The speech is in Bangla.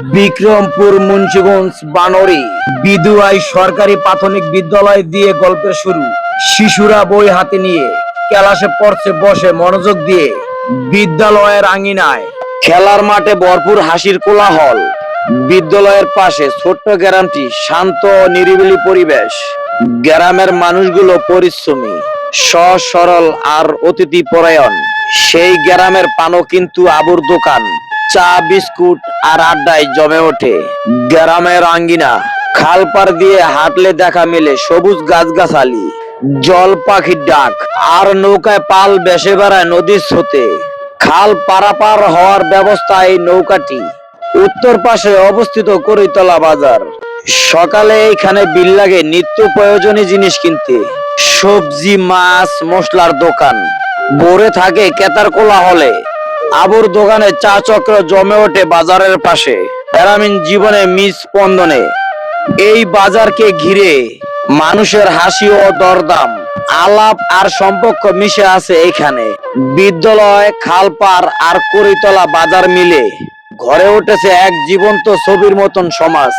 বিক্রমপুর মুন্সিগঞ্জ বানরি বিদুয়াই সরকারি প্রাথমিক বিদ্যালয় দিয়ে গল্পের শুরু। শিশুরা বই হাতে নিয়ে ক্লাসে পড়ছে বসে মনোযোগ দিয়ে। বিদ্যালয়ের আঙিনায় খেলার মাঠে ভরপুর হাসির কোলাহল। বিদ্যালয়ের পাশে ছোট্ট গ্রামটি, শান্ত নিরিবিলি পরিবেশ। গ্রামের মানুষগুলো পরিশ্রমী, সহজ সরল আর অতিথি পরায়ণ। সেই গ্রামের পানও কিন্তু আবুর দোকান, চা বিস্কুট আর আড্ডায় জমে ওঠে। গ্রামের আঙ্গিনা, খাল পার দিয়ে হাঁটলে দেখা মেলে সবুজ গাছগাছালি, জল পাখির ডাক আর নৌকায় পাল ভেসে বেড়ায় নদীর স্রোতে। খাল পারাপার হওয়ার ব্যবস্থা এই নৌকাটি। উত্তর পাশে অবস্থিত করিতলা বাজার। সকালে এইখানে ভিড় লাগে নিত্য প্রয়োজনীয় জিনিস কিনতে। সবজি, মাছ, মশলার দোকান ভরে থাকে ক্রেতার কোলাহলে। আবুর দোকানে চা চক্র জমে ওঠে বাজারের পাশে, গ্রামীণ জীবনে মিস স্পন্দনে। এই বাজারকে ঘিরে মানুষের হাসি ও দরদাম, আলাপ আর সম্পর্ক মিশে আছে এখানে। বিদ্যালয়, খালপার আর করিতলা বাজার মিলে ঘরে উঠেছে এক জীবন্ত ছবির মতন সমাজ।